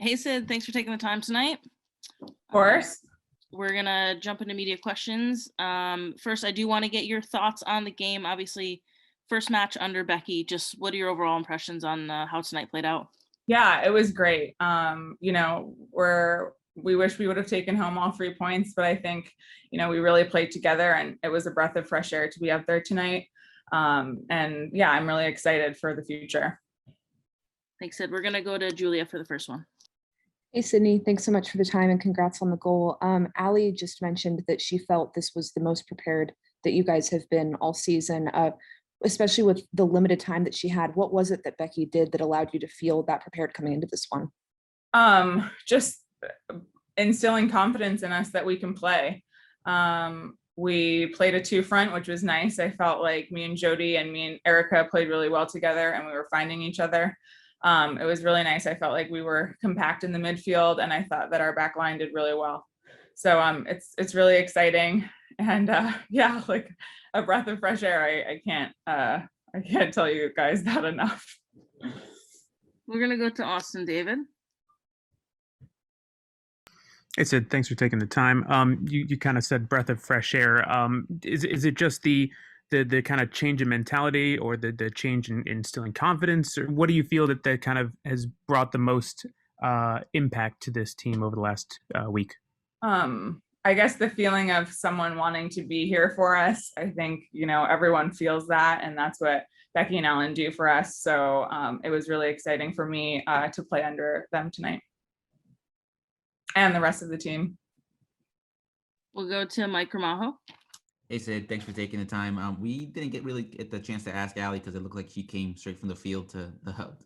Hey, Sid, thanks for taking the time tonight. Of course. We're gonna jump into media questions. First, I do want to get your thoughts on the game. Obviously, first match under Becky. Just what are your overall impressions on how tonight played out? Yeah, it was great. We wish we would have taken home all 3 points, but I think, we really played together and it was a breath of fresh air to be out there tonight. And yeah, I'm really excited for the future. Thanks, Sid. We're gonna go to Julia for the first one. Hey, Sydney, thanks so much for the time and congrats on the goal. Allie just mentioned that she felt this was the most prepared that you guys have been all season, especially with the limited time that she had. What was it that Becky did that allowed you to feel that prepared coming into this one? Just instilling confidence in us that we can play. We played a 2-front, which was nice. I felt like me and Jody and me and Erica played really well together and we were finding each other. It was really nice. I felt like we were compact in the midfield and I thought that our back line did really well. So it's really exciting. And yeah, like a breath of fresh air. I can't tell you guys that enough. We're gonna go to Austin David. Hey Sid, thanks for taking the time. You kind of said breath of fresh air. Is it just the kind of change in mentality or the change in instilling confidence? Or what do you feel that kind of has brought the most impact to this team over the last week? I guess the feeling of someone wanting to be here for us. I think, everyone feels that, and that's what Becky and Ellen do for us. So it was really exciting for me to play under them tonight and the rest of the team. We'll go to Mike Ramajo. Hey Sid, thanks for taking the time. We didn't get the chance to ask Allie because it looked like she came straight from the field to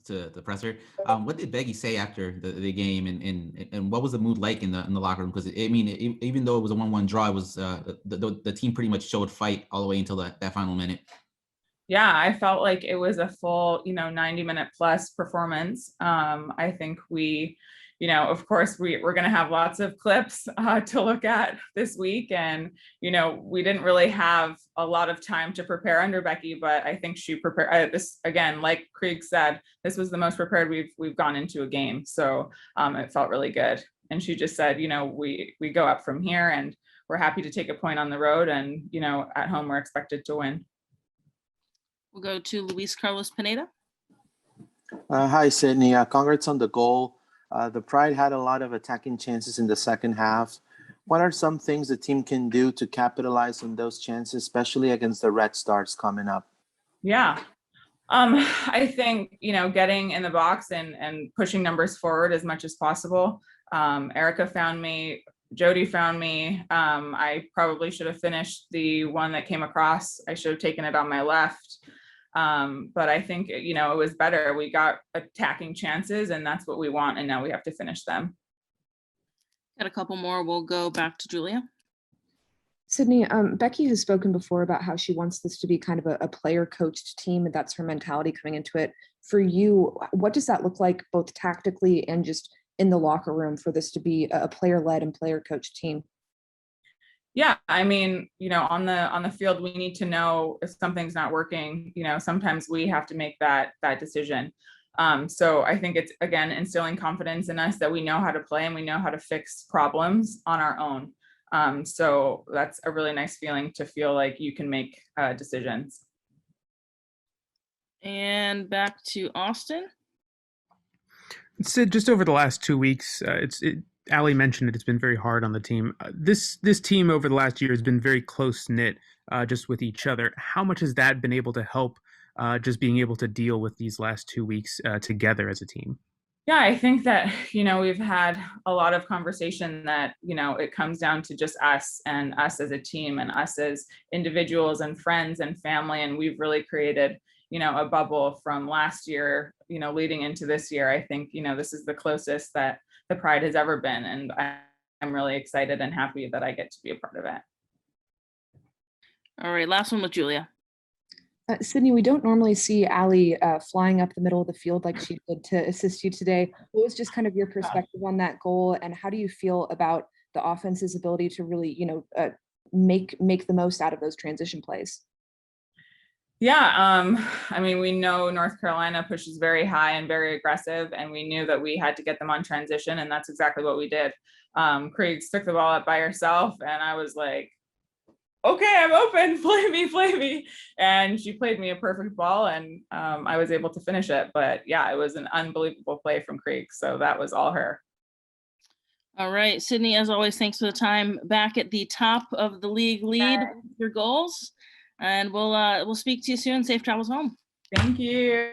the presser. What did Becky say after the game, and what was the mood like in the locker room? Because even though it was a 1-1 draw, it was the team pretty much showed fight all the way until that final minute. Yeah, I felt like it was a full 90-minute plus performance. I think we. Of course, we're going to have lots of clips to look at this week. And, we didn't really have a lot of time to prepare under Becky, but I think she prepared this again, like Krieg said, this was the most prepared we've gone into a game. So it felt really good. And she just said, we go up from here and we're happy to take a point on the road. And, at home, we're expected to win. We'll go to Luis Carlos Pineda. Hi, Sydney. Congrats on the goal. The Pride had a lot of attacking chances in the second half. What are some things the team can do to capitalize on those chances, especially against the Red Stars coming up? Yeah. I think, getting in the box and pushing numbers forward as much as possible. Erica found me, Jody found me. I probably should have finished the one that came across. I should have taken it on my left. But I think, it was better. We got attacking chances and that's what we want. And now we have to finish them. Got a couple more. We'll go back to Julia. Sydney, Becky has spoken before about how she wants this to be kind of a player coached team, and that's her mentality coming into it. For you, what does that look like both tactically and just in the locker room for this to be a player led and player coached team? Yeah, on the field, we need to know if something's not working. Sometimes we have to make that decision. So I think it's, again, instilling confidence in us that we know how to play and we know how to fix problems on our own. So that's a really nice feeling to feel like you can make decisions. And back to Austin. Sid, just over the last 2 weeks, Allie mentioned it's been very hard on the team. This team over the last year has been very close-knit just with each other. How much has that been able to help just being able to deal with these last 2 weeks together as a team? Yeah, I think that, we've had a lot of conversation that, it comes down to just us and us as a team and us as individuals and friends and family. And we've really created, a bubble from last year, leading into this year. I think, this is the closest that the Pride has ever been. And I'm really excited and happy that I get to be a part of it. All right, last one with Julia. Sydney, we don't normally see Allie flying up the middle of the field like she did to assist you today. What was just kind of your perspective on that goal, and how do you feel about the offense's ability to really, make the most out of those transition plays? Yeah, I mean, we know North Carolina pushes very high and very aggressive, and we knew that we had to get them on transition, and that's exactly what we did. Kriegs took the ball up by herself, and I was like, okay, I'm open, play me. And she played me a perfect ball, and I was able to finish it. But yeah, it was an unbelievable play from Kriegs, so that was all her. All right, Sydney, as always, thanks for the time. Back at the top of the league lead, your goals, and we'll speak to you soon. Safe travels home. Thank you.